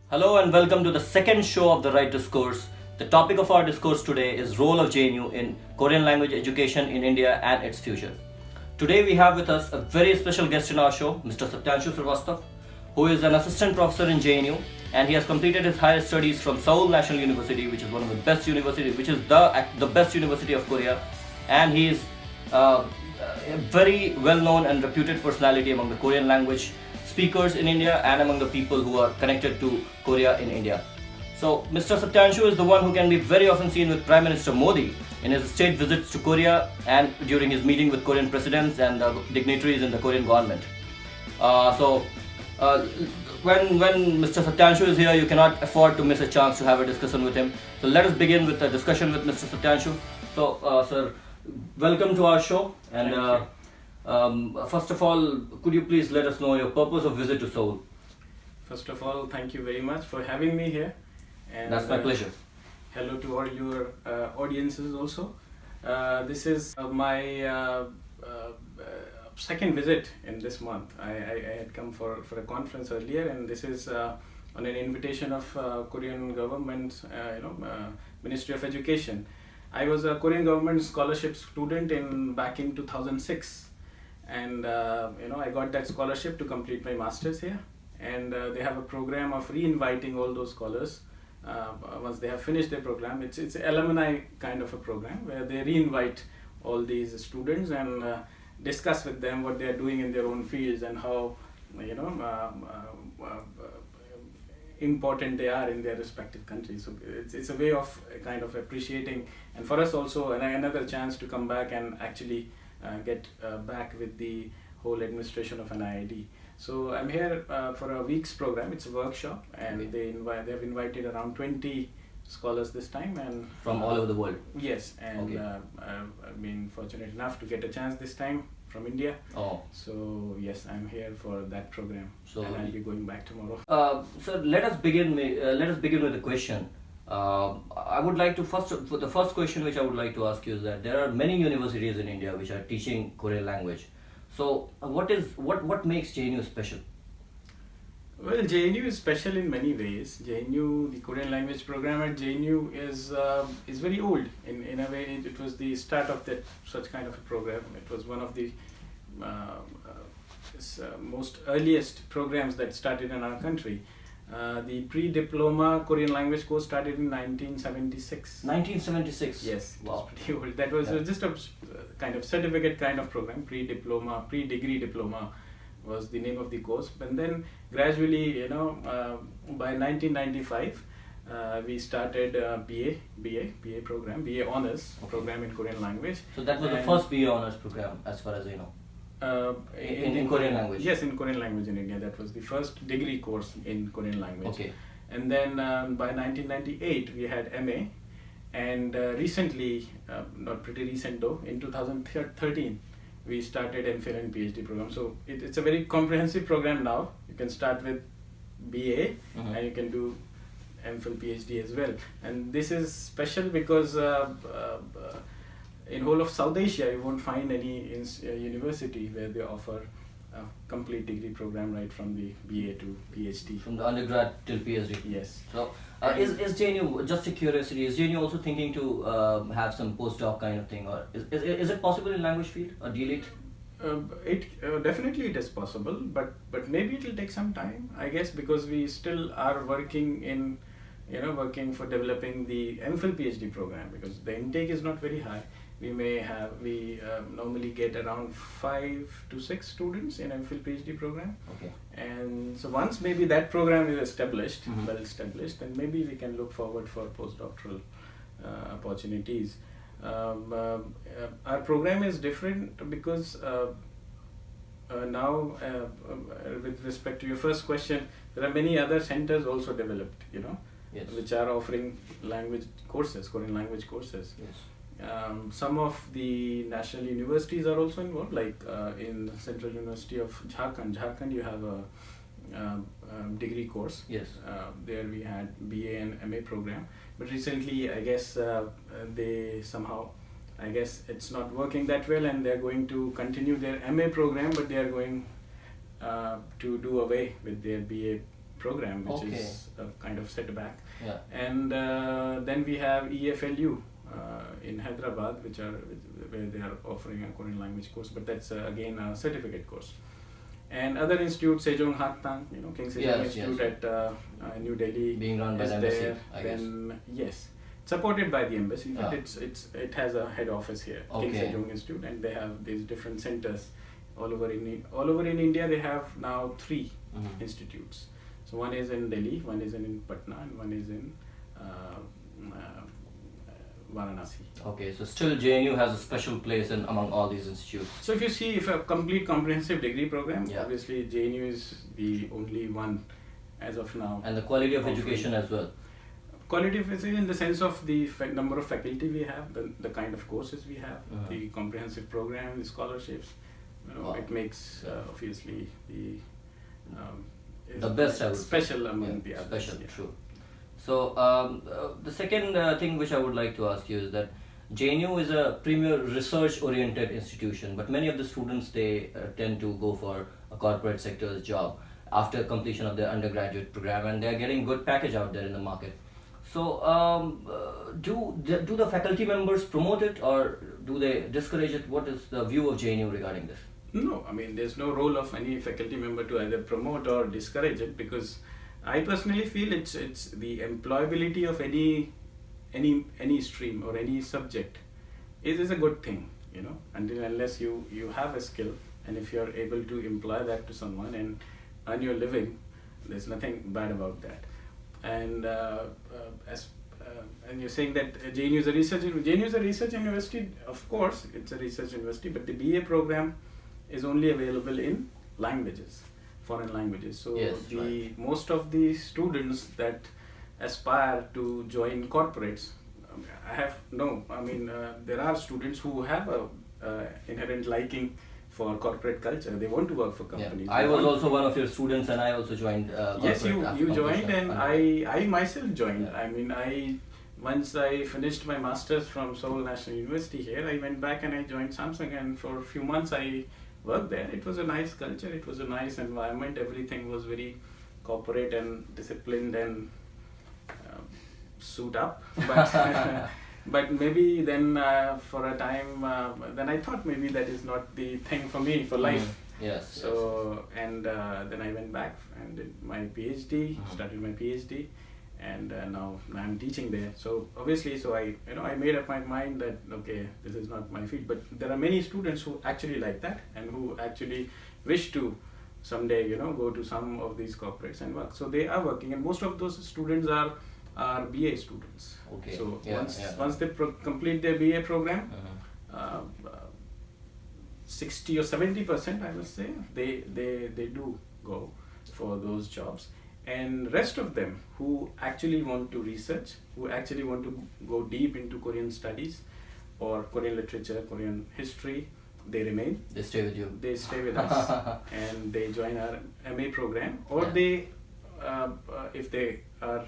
Hello and welcome to the second show of the Right Discourse. The topic of our discourse today is role of JNU in Korean language education in India and its future. Today we have with us a very special guest in our show, Mr. Satyanshu Srivastava, who is an assistant professor in JNU and he has completed his higher studies from Seoul National University, which is one of the best universities, which is the best university of Korea, and he is a very well-known and reputed personality among the Korean language speakers in India and among the people who are connected to Korea in India. So, Mr. Satyanshu is the one who can be very often seen with Prime Minister Modi in his state visits to Korea and during his meeting with Korean presidents and dignitaries in the Korean government. When Mr. Satyanshu is here, you cannot afford to miss a chance to have a discussion with him. So, let us begin with a discussion with Mr. Satyanshu. So, sir, welcome to our show. And first of all, could you please let us know your purpose of visit to Seoul? First of all, thank you very much for having me here. And that's my pleasure. Hello to all your audiences also. This is my second visit in this month. I had come for a conference earlier, and this is on an invitation of Korean government, Ministry of Education. I was a Korean government scholarship student back in 2006, and I got that scholarship to complete my masters here. And they have a program of re-inviting all those scholars once they have finished their program. It's an alumni kind of a program where they re-invite all these students and discuss with them what they are doing in their own fields and how important they are in their respective countries. So it's a way of kind of appreciating, and for us also another chance to come back and actually get back with the whole administration of an IID. So I'm here for a week's program. It's a workshop, and they have invited around 20 scholars this time, and from all over the world. Yes, and I've been fortunate enough to get a chance this time from India. Oh. So yes, I'm here for that program, and I'll be going back tomorrow. So let us begin with a question. I would like to the first question which I would like to ask you is that there are many universities in India which are teaching Korean language. So what makes JNU special? Well, JNU is special in many ways. JNU, the Korean language program at JNU is very old. In a way, it was the start of such kind of a program. It was one of the most earliest programs that started in our country. The pre-diploma Korean language course started in 1976. 1976? Yes, it wow. was pretty old. That was just a kind of certificate kind of program, pre-diploma, pre-degree diploma was the name of the course. And then gradually, by 1995, we started BA program, BA honors program in Korean language. So that was the first BA honors program, as far as I know. In Korean language? Yes, in Korean language in India. That was the first degree course in Korean language. Okay. And then by 1998, we had MA. And recently, not pretty recent though, in 2013, we started MPhil and PhD program. So it's a very comprehensive program now. You can start with BA and you can do MPhil PhD as well. And this is special because in whole of South Asia, you won't find any university where they offer a complete degree program right from the BA to PhD. From the undergrad till PhD. Yes. So is JNU, just a curiosity, is JNU also thinking to have some postdoc kind of thing, or is it possible in language field or DLit? Definitely it is possible, but maybe it will take some time, I guess, because we still are working for developing the MPhil PhD program, because the intake is not very high. We normally get around 5 to 6 students in MPhil PhD program. Okay. And so once maybe that program is established, well established, then maybe we can look forward for postdoctoral opportunities. Our program is different because now, with respect to your first question, there are many other centers also developed, Yes. which are offering language courses, Korean language courses. Yes. Some of the national universities are also involved, like in Central University of Jharkhand, you have a degree course. Yes. There we had BA and MA program, but recently I guess they somehow, I guess it's not working that well, and they're going to continue their MA program, but they are going to do away with their BA program, which Okay. is a kind of setback. Yeah. And then we have EFLU in Hyderabad, where they are offering a Korean language course, but that's again a certificate course. And other institutes, Sejong Haktang, King Sejong Yes, Institute yes. at New Delhi, Being run by is the embassy, there. I guess. Then yes, supported by the embassy, but Ah. it has a head office here, King Okay. Sejong Institute, and they have these different centers all over in India. They have now 3 Mhm. institutes. So one is in Delhi, one is in Patna, and one is in Varanasi. Okay, so still JNU has a special place in among all these institutes. So if you see, if a complete comprehensive degree program, Yeah. obviously JNU is the only one as of now. And the quality of Offering. education as well. Quality of education in the sense of the number of faculty we have, the kind of courses we have, Uh-huh. the comprehensive program, the scholarships. Wow. It makes obviously The best, I would say. special among Yeah, the others. special, yeah. true. So the second thing which I would like to ask you is that JNU is a premier research-oriented institution, but many of the students they tend to go for a corporate sector's job after completion of their undergraduate program, and they are getting good package out there in the market. So do the faculty members promote it, or do they discourage it? What is the view of JNU regarding this? No, I mean there's no role of any faculty member to either promote or discourage it, because I personally feel it's the employability of any stream or any subject is a good thing, until unless you have a skill, and if you're able to employ that to someone and earn your living, there's nothing bad about that. And and you're saying that JNU is a research university. Of course, it's a research university, but the BA program is only available in languages, foreign languages. So Yes, right. most of the students that aspire to join corporates, there are students who have a inherent liking for corporate culture. They want to work for Yeah. companies. I They was want- also one of your students, and I also joined. Yes, corporate after you joined, completion and of I myself joined. Yeah. Once I finished my masters from Seoul National University here, I went back and I joined Samsung, and for a few months I worked there. It was a nice culture, it was a nice environment, everything was very corporate and disciplined and suit up. But but maybe then for a time, then I thought maybe that is not the thing for me for life. Yes. So and then I went back and did my PhD, started my PhD, and now I'm teaching there. So obviously, I made up my mind that okay, this is not my field. But there are many students who actually like that and who actually wish to someday go to some of these corporates and work. So they are working, and most of those students are BA students. Okay. So Yeah, once they complete their BA program. Uh-huh. 60 or 70%, I must say, they do go for those jobs, and rest of them who actually want to research, who actually want to go deep into Korean studies or Korean literature, Korean history, they remain. They stay with you. They stay with us and they join our MA program, or Yeah. they if they are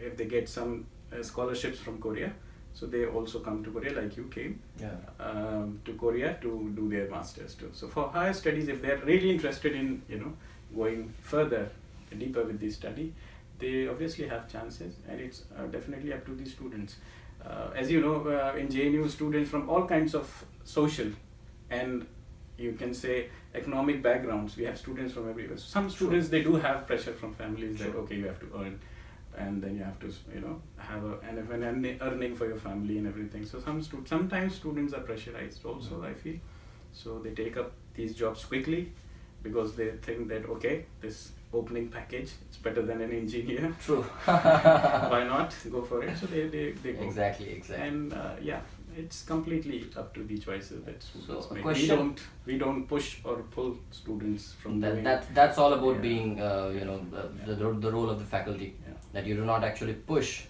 if they get some scholarships from Korea, so they also come to Korea like you came. Yeah. To Korea to do their masters too. So for higher studies, if they're really interested in going further, deeper with the study, they obviously have chances, and it's definitely up to the students. As you know, in JNU, students from all kinds of social and you can say economic backgrounds. We have students from everywhere. So some students, they do have pressure from families that okay, you have to earn, and then you have to have an earning for your family and everything. So sometimes students are pressurized also, I feel. So they take up these jobs quickly because they think that okay, this opening package, it's better than an engineer. True. Why not go for it? So they go. Exactly. And it's completely up to the choices that students So, a make. question- We don't push or pull students from doing. That's all about Yeah. being the role of the faculty. Yeah. That you do not actually push,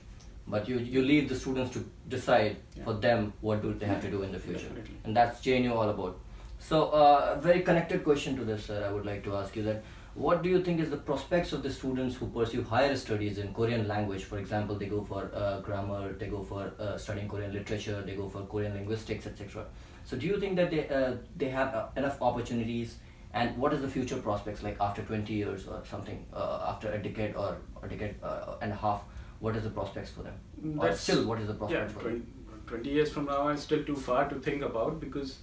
but you leave the students to decide Yeah. for them what do they have to do in the future. Definitely. And that's JNU all about. So a very connected question to this, sir, I would like to ask you that what do you think is the prospects of the students who pursue higher studies in Korean language? For example, they go for grammar, they go for studying Korean literature, they go for Korean linguistics, etc. So do you think that they have enough opportunities and what is the future prospects like after 20 years or something, after a decade or a decade and a half? What is the prospects for them? Or That's still, what is the yeah. prospects for them? 20 years from now is still too far to think about, because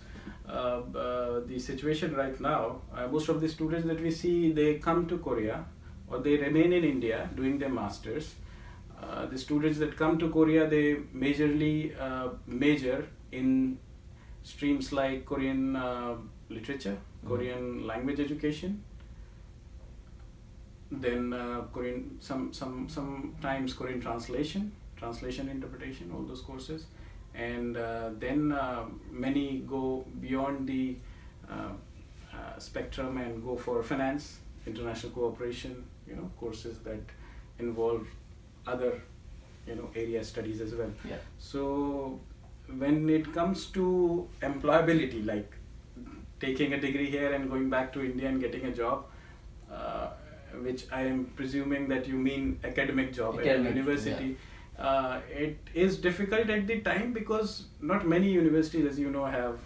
the situation right now, most of the students that we see, they come to Korea or they remain in India doing their masters. The students that come to Korea, they majorly major in streams like Korean literature, Korean language education, then Korean, sometimes Korean translation interpretation, all those courses, and then many go beyond the spectrum and go for finance, international cooperation, courses that involve other area studies as well. Yeah. So when it comes to employability, like taking a degree here and going back to India and getting a job, which I am presuming that you mean academic job at a university. It is difficult at the time, because not many universities, as you know, have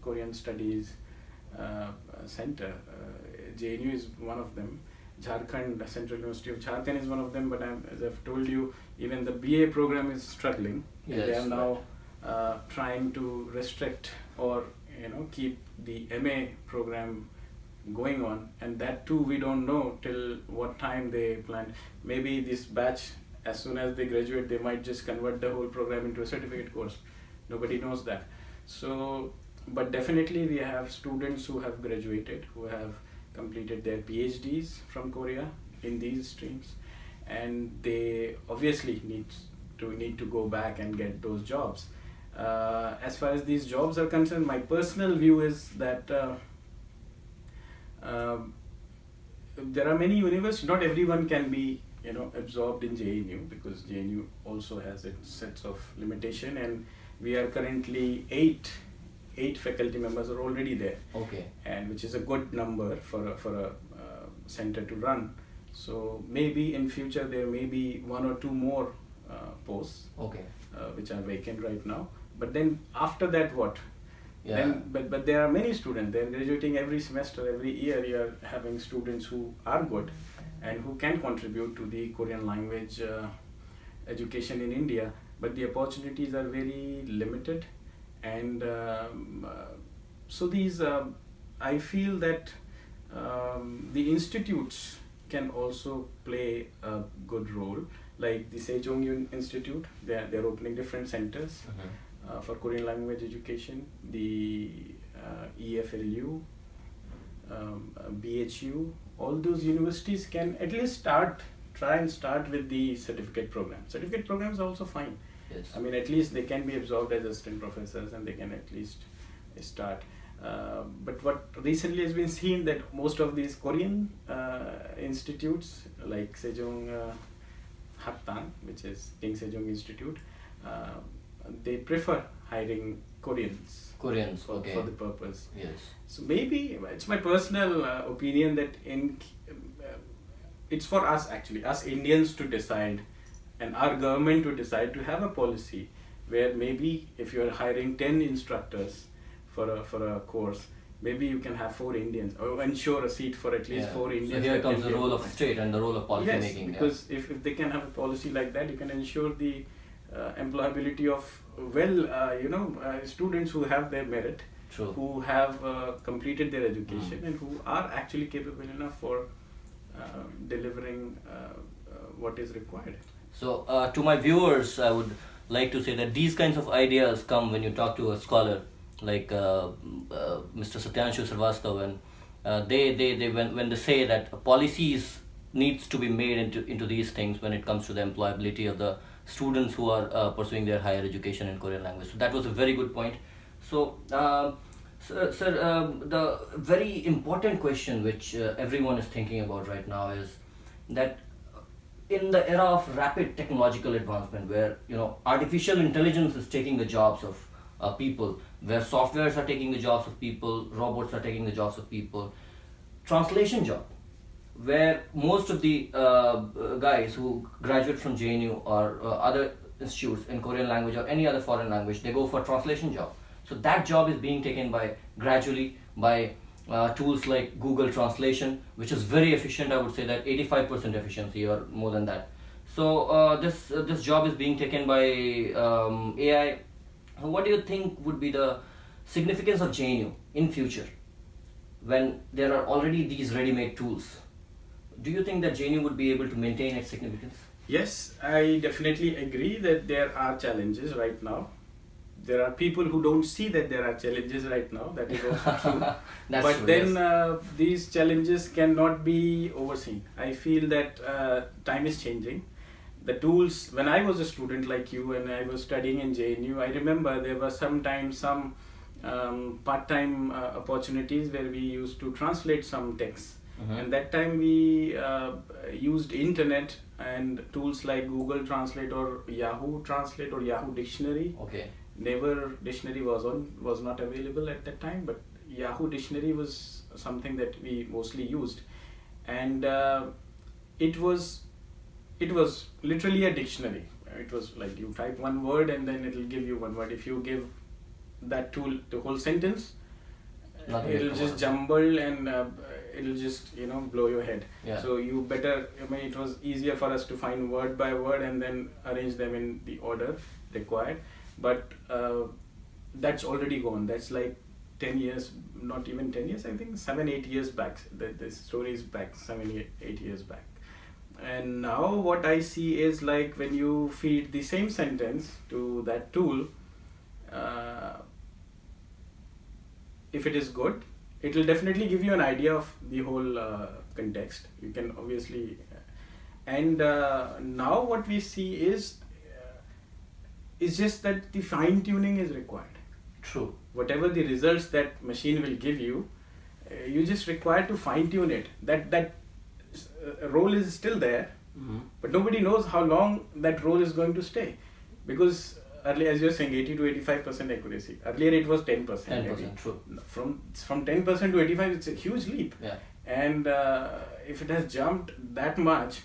Korean studies center. JNU is one of them. Jharkhand, Central University of Jharkhand is one of them, but as I've told you, even the BA program is struggling. Yes, they are now trying to restrict or keep the MA program going on, and that too we don't know till what time they plan. Maybe this batch, as soon as they graduate, they might just convert the whole program into a certificate course. Nobody knows that. So, but definitely we have students who have graduated, who have completed their PhDs from Korea in these streams, and they obviously need to go back and get those jobs. As far as these jobs are concerned, my personal view is that there are many universities. Not everyone can be absorbed in JNU, because JNU also has its sets of limitation, and we are currently eight faculty members are already there. Okay. And which is a good number for a center to run. So maybe in future there may be one or two more posts. Okay. Which are vacant right now. But then after that, what? Yeah. Then, but there are many students. They're graduating every semester, every year. You're having students who are good and who can contribute to the Korean language education in India. But the opportunities are very limited, and so these I feel that the institutes can also play a good role, like the Sejong Institute. They're opening different centers for Korean language education. The EFLU, BHU, all those universities can at least try and start with the certificate program. Certificate programs are also fine. Yes. I mean, at least they can be absorbed as assistant professors, and they can at least start. But what recently has been seen, that most of these Korean institutes, like Sejong Hattan, which is King Sejong Institute, they prefer hiring Koreans. Okay. For the purpose. Yes. So maybe it's my personal opinion that it's for us, actually, us Indians, to decide, and our government to decide, to have a policy where maybe if you are hiring 10 instructors for a course, maybe you can have 4 Indians, or ensure a seat for at least 4 Indians. So here comes the role of state and the role of policy yes, making. because if they can have a policy like that, you can ensure the employability of students who have their merit, True. who have completed their education, and who are actually capable enough for delivering what is required. So to my viewers, I would like to say that these kinds of ideas come when you talk to a scholar like Mr. Satyanshu Srivastava, and they when they say that policies needs to be made into these things when it comes to the employability of the students who are pursuing their higher education in Korean language. So that was a very good point. So sir, the very important question which everyone is thinking about right now is that in the era of rapid technological advancement, where artificial intelligence is taking the jobs of people, where softwares are taking the jobs of people, robots are taking the jobs of people, translation job, where most of the guys who graduate from JNU or other institutes in Korean language or any other foreign language, they go for translation job. So that job is being taken gradually by tools like Google Translation, which is very efficient. I would say that 85% efficiency or more than that. So this job is being taken by AI. What do you think would be the significance of JNU in future when there are already these ready-made tools? Do you think that JNU would be able to maintain its significance? Yes, I definitely agree that there are challenges right now. There are people who don't see that there are challenges right now. That is also true. That's But true, then yes. these challenges cannot be overseen. I feel that time is changing. The tools, when I was a student like you and I was studying in JNU, I remember there were sometimes some part-time opportunities where we used to translate some texts. And that time we used internet and tools like Google Translate or Yahoo Translate or Yahoo Dictionary. Okay. Never Dictionary was not available at that time, but Yahoo Dictionary was something that we mostly used, and it was literally a dictionary. It was like you type one word and then it will give you one word. If you give that tool the whole sentence, Nothing it'll will just come jumble and it'll just blow your head. Yeah. So you better, it was easier for us to find word by word and then arrange them in the order required. But that's already gone. That's like 10 years, not even 10 years, I think 7-8 years back. The story is back 7-8 years back. And now what I see is like when you feed the same sentence to that tool, if it is good, it will definitely give you an idea of the whole context. You can obviously, and now what we see is just that the fine tuning is required. True. Whatever the results that machine will give you, you just require to fine tune it. That role is still there, but nobody knows how long that role is going to stay, because earlier, as you're saying, 80 to 85% accuracy. Earlier it was 10%. 10%, true. From 10% to 85, it's a huge leap. Yeah. And if it has jumped that much,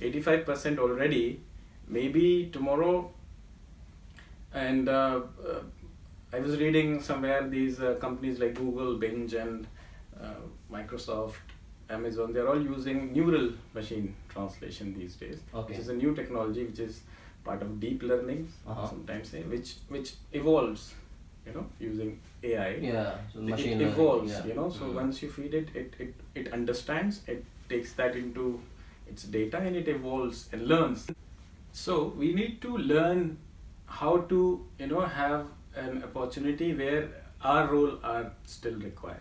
85% already, maybe tomorrow. And I was reading somewhere these companies like Google, Bing, and Microsoft, Amazon, they're all using neural machine translation these days, Okay. which is a new technology which is part of deep learning, sometimes say, which evolves, using AI. Yeah. So It machine learning, evolves, yeah. so once you feed it, it understands, it takes that into its data and it evolves and learns. So we need to learn how to, have an opportunity where our role are still required.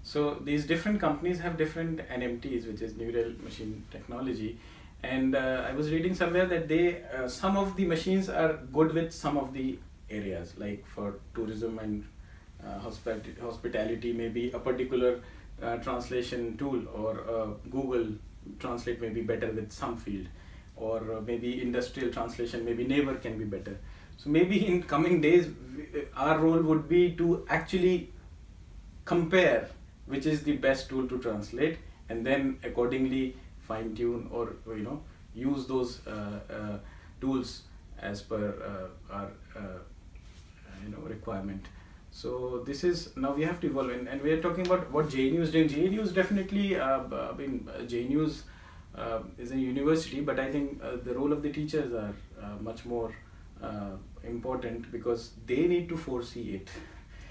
So these different companies have different NMTs, which is neural machine technology. And I was reading somewhere that they, some of the machines are good with some of the areas, like for tourism and hospitality, maybe a particular translation tool or Google Translate may be better with some field, or maybe industrial translation, maybe neighbor can be better. So maybe in coming days, our role would be to actually compare which is the best tool to translate, and then accordingly fine tune or use those tools as per our requirement. So this is, now we have to evolve, and we are talking about what JNU is doing. JNU is definitely, JNU is a university, but I think the role of the teachers are much more important, because they need to foresee it.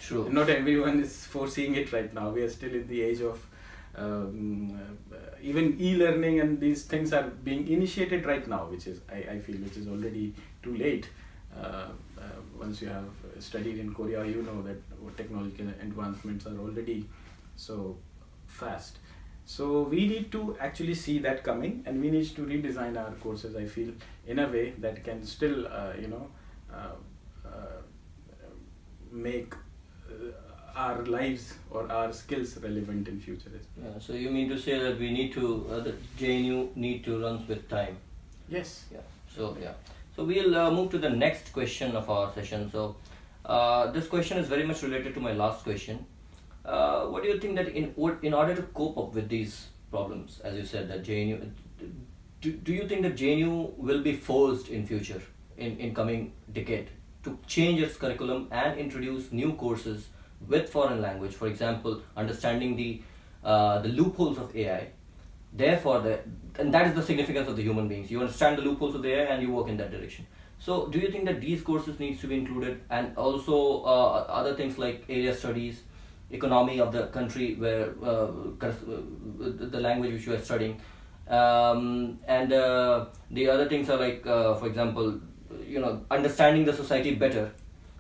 True. Not everyone is foreseeing it right now. We are still in the age of even e-learning, and these things are being initiated right now, which is, I feel, which is already too late. Once you have studied in Korea, you know that technological advancements are already so fast. So we need to actually see that coming, and we need to redesign our courses, I feel, in a way that can still, make our lives or our skills relevant in future. Yeah, so you mean to say that we need to, the JNU need to run with time? Yes. Yeah. So yeah. So we'll move to the next question of our session. So this question is very much related to my last question. What do you think that in order to cope up with these problems, as you said that JNU, do you think that JNU will be forced in future, in coming decade, to change its curriculum and introduce new courses with foreign language. For example, understanding the loopholes of AI. Therefore, and that is the significance of the human beings. You understand the loopholes of the AI and you work in that direction. So, do you think that these courses needs to be included, and also other things like area studies, economy of the country where the language which you are studying, and the other things are like, for example, understanding the society better.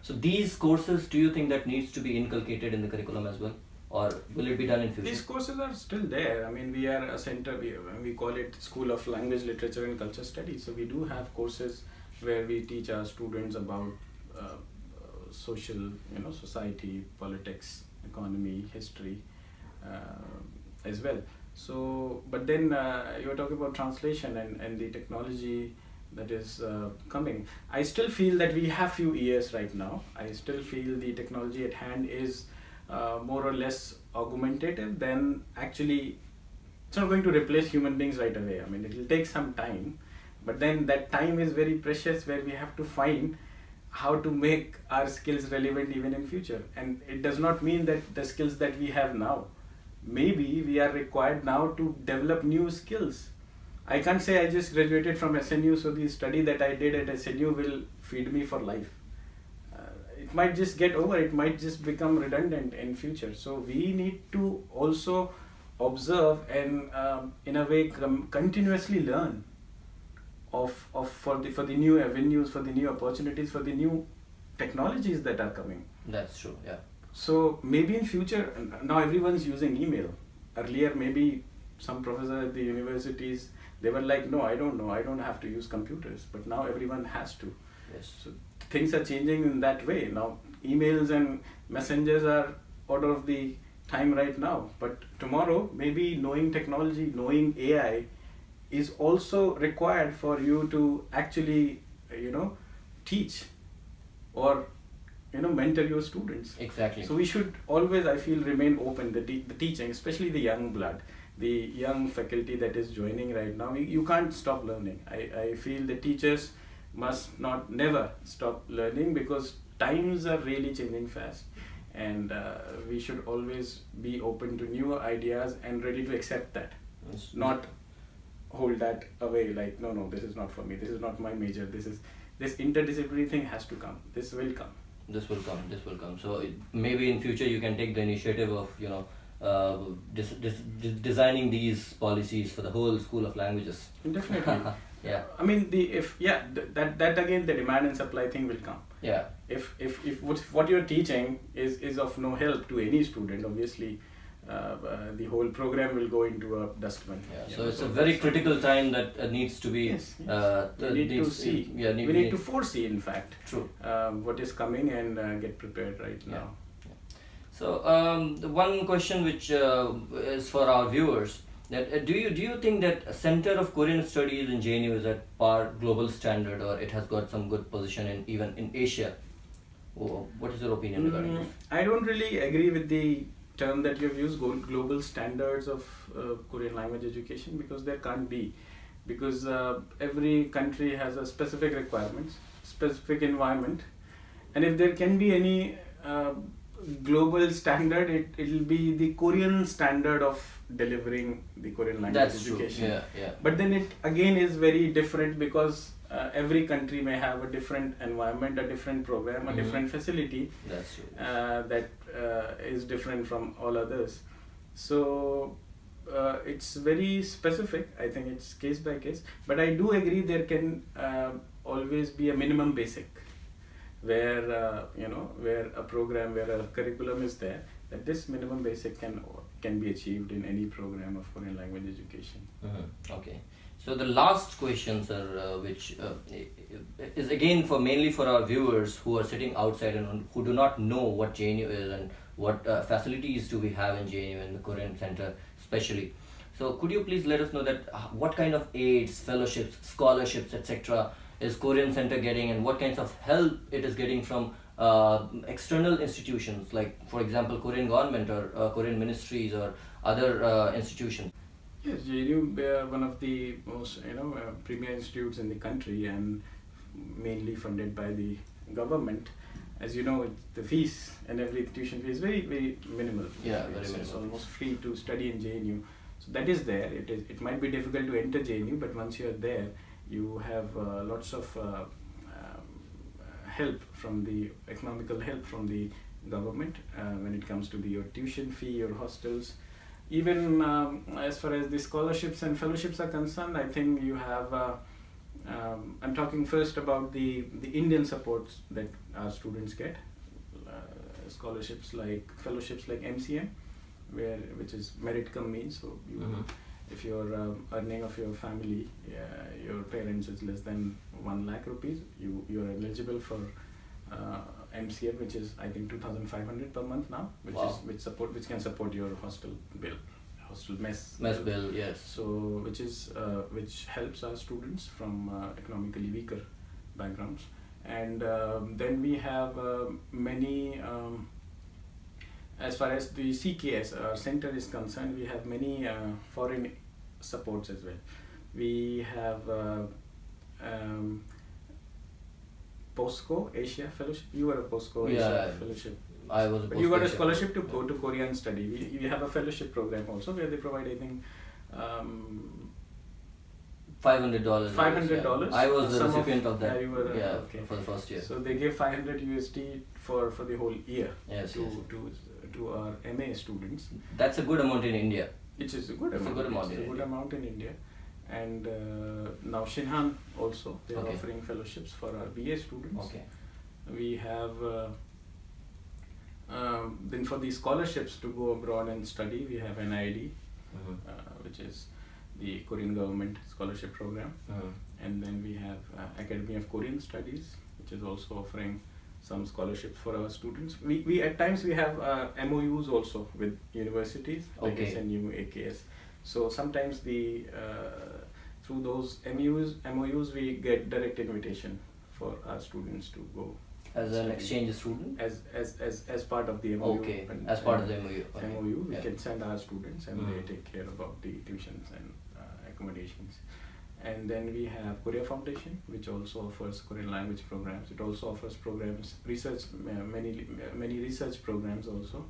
So these courses, do you think that needs to be inculcated in the curriculum as well, or will it be done in future? These courses are still there. I mean, we are a center, we call it School of Language, Literature and Culture Studies. So we do have courses where we teach our students about social, society, politics, economy, history as well. So, but then you were talking about translation and the technology that is coming. I still feel that we have few years right now. I still feel the technology at hand is more or less augmentative than actually. It's not going to replace human beings right away. I mean, it will take some time, but then that time is very precious, where we have to find how to make our skills relevant even in future. And it does not mean that the skills that we have now, maybe we are required now to develop new skills. I can't say I just graduated from SNU, so the study that I did at SNU will feed me for life. It might just get over, it might just become redundant in future. So we need to also observe and in a way continuously learn for the new avenues, for the new opportunities, for the new technologies that are coming. That's true, yeah. So maybe in future, now everyone's using email. Earlier maybe some professors at the universities, they were like, no, I don't have to use computers, but now everyone has to. Yes. So things are changing in that way. Now emails and messengers are out of the time right now, but tomorrow maybe knowing technology, knowing AI is also required for you to actually teach or mentor your students. Exactly. So we should always, I feel, remain open. The teaching, especially the young blood, the young faculty that is joining right now, you can't stop learning. I feel the teachers must never stop learning, because times are really changing fast, and we should always be open to new ideas and ready to accept that. Yes. Not hold that away like, no, this is not for me, this is not my major, this interdisciplinary thing has to come, this will come. So maybe in future you can take the initiative of designing these policies for the whole School of Languages. Definitely. Yeah. I mean, that again, the demand and supply thing will come. Yeah. If what you're teaching is of no help to any student, obviously the whole program will go into a dustbin. Yeah. So it's a very critical time that needs to be. Yes. We need to see. We need to foresee, in fact. True. What is coming and get prepared right now. Yeah. So the one question which is for our viewers, that do you think that Center of Korean Studies in JNU is at par global standard, or it has got some good position even in Asia? What is your opinion regarding this? I don't really agree with the term that you've used, global standards of Korean language education, because there can't be, because every country has a specific requirements, specific environment, and if there can be any global standard, it will be the Korean standard of delivering the Korean language education. True. Yeah. But then it again is very different, because every country may have a different environment, a different program, a different facility. That's true. That is different from all others. So it's very specific. I think it's case by case. But I do agree there can always be a minimum basic, where where a program, where a curriculum is there, that this minimum basic can be achieved in any program of Korean language education. Okay. So the last question, sir, which is again mainly for our viewers who are sitting outside and who do not know what JNU is and what facilities do we have in JNU and the Korean Center especially. So could you please let us know that what kind of aids, fellowships, scholarships, etc. is Korean Center getting, and what kinds of help it is getting from external institutions, like for example Korean government or Korean ministries or other institutions? Yes, JNU, one of the most premier institutes in the country, and mainly funded by the government. as you know, the fees and every tuition fee is very minimal. Yeah, very It's minimal. almost free to study in JNU. So that is there. It might be difficult to enter JNU, but once you are there, you have lots of help from the economical help from the government when it comes to your tuition fee, your hostels. Even as far as the scholarships and fellowships are concerned, I think you have. I'm talking first about the Indian supports that our students get. Scholarships like fellowships like MCM, which is merit cum means. So if your earning of your family, your parents is less than 1 lakh rupees, you are eligible for MCM, which is I think 2,500 per month now, which can support your hostel bill, hostel mess bill, yes. So which helps our students from economically weaker backgrounds. And then we have many. As far as the CKS, our center is concerned, we have many foreign supports as well. We have POSCO Asia Fellowship. You were a POSCO Asia Fellowship. I was. But you got a scholarship to go to Korea and study. We have a fellowship program also where they provide, I think, $500. $500. I was the recipient of that. You were, okay. For the first year. So they give 500 USD for the whole year to our MA students. That's a good amount in India. It is a good amount in India. And now Shinhan also, they are offering fellowships for our BA students. Okay. We have then for the scholarships to go abroad and study, we have NID, which is the Korean government scholarship program. And then we have Academy of Korean Studies, which is also offering some scholarships for our students. We at times we have MOUs also with universities like SNU, AKS. So sometimes through those MOUs we get direct invitation for our students to go as an exchange student. As part of the MOU. Okay. As part of the MOU. Okay. MOU, we can send our students and they take care about the tuitions and accommodations. And then we have Korea Foundation, which also offers Korean language programs. It also offers programs, many research programs also,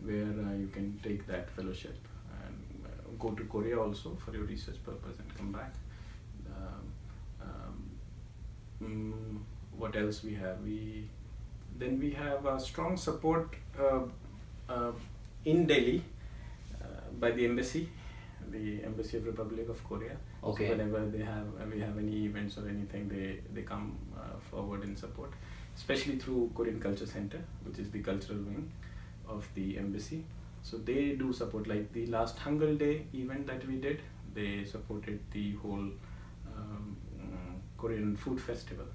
where you can take that fellowship and go to Korea also for your research purpose and come back. What else we have? We have strong support in Delhi by the Embassy of Republic of Korea. Okay. So whenever we have any events or anything, they come forward in support, especially through Korean Culture Center, which is the cultural wing of the embassy. So they do support, like the last Hangul Day event that we did, they supported the whole Korean food festival.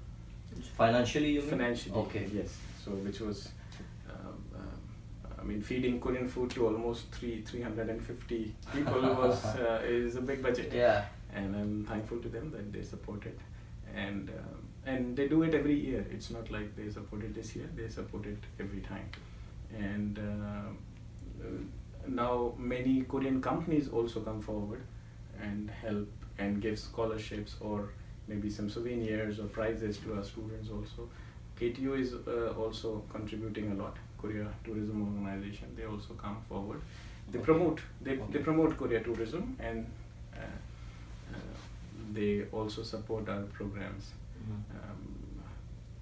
Financially, you mean? Financially, okay. Yes. So which was, feeding Korean food to almost 350 people is a big budget. Yeah. And I'm thankful to them that they support it, and they do it every year. It's not like they support it this year; they support it every time. And now many Korean companies also come forward and help and give scholarships or maybe some souvenirs or prizes to our students also. KTU is also contributing a lot. Korea Tourism Organization, they also come forward. They promote Korea tourism, and they also support our programs.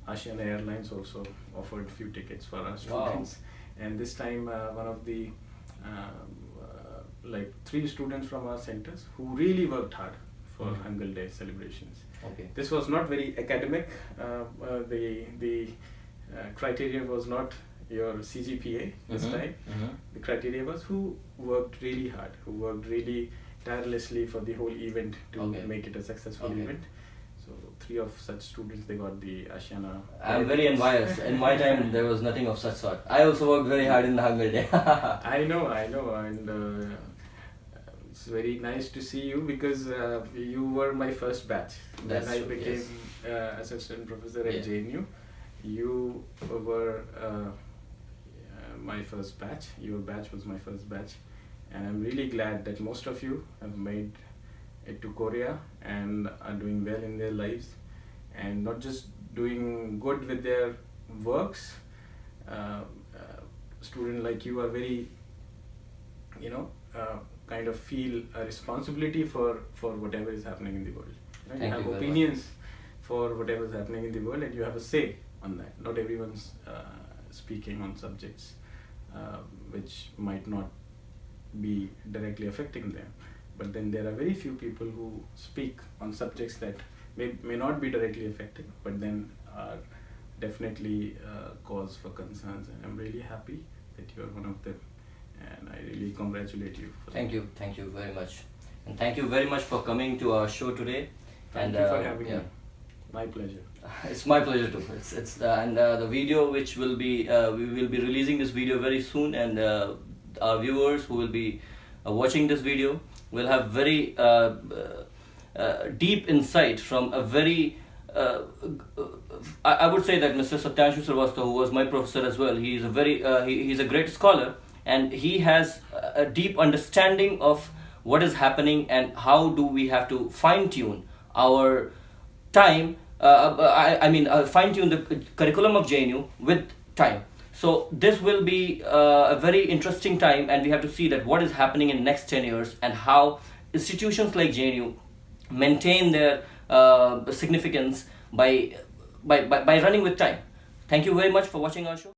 Asiana Airlines also offered few tickets for our students. Wow. And this time one of the 3 students from our centers who really worked hard for Hangul Day celebrations. Okay. This was not very academic. The criteria was not your CGPA this time. The criteria was who worked really hard, who worked really tirelessly for the whole event to make it a successful event. So 3 of such students, they got the Asiana. I'm very unbiased. In my time, there was nothing of such sort. I also worked very hard in the Hangul Day. I know, and it's very nice to see you because you were my first batch. When I became assistant professor at JNU, you were my first batch. Your batch was my first batch, and I'm really glad that most of you have made it to Korea and are doing well in their lives, and not just doing good with their works, student like you are very, kind of feel a responsibility for whatever is happening in the world. You have opinions for whatever is happening in the world, and you have a say on that. Not everyone's speaking on subjects which might not be directly affecting them, but then there are very few people who speak on subjects that may not be directly affecting, but then are definitely cause for concerns, and I'm really happy that you are one of them, and I really congratulate you for thank you very much, and thank you very much for coming to our show today. Thank you for having me. My pleasure. It's my pleasure too. It's the video which will be we will be releasing this video very soon, and our viewers who will be watching this video will have very deep insight from a very I would say that Mr. Satyanshu Srivastava, who was my professor as well, he is a very he's a great scholar, and he has a deep understanding of what is happening and how do we have to fine tune our time. Fine tune the curriculum of JNU with time. So this will be a very interesting time, and we have to see that what is happening in the next 10 years and how institutions like JNU maintain their significance by running with time. Thank you very much for watching our show.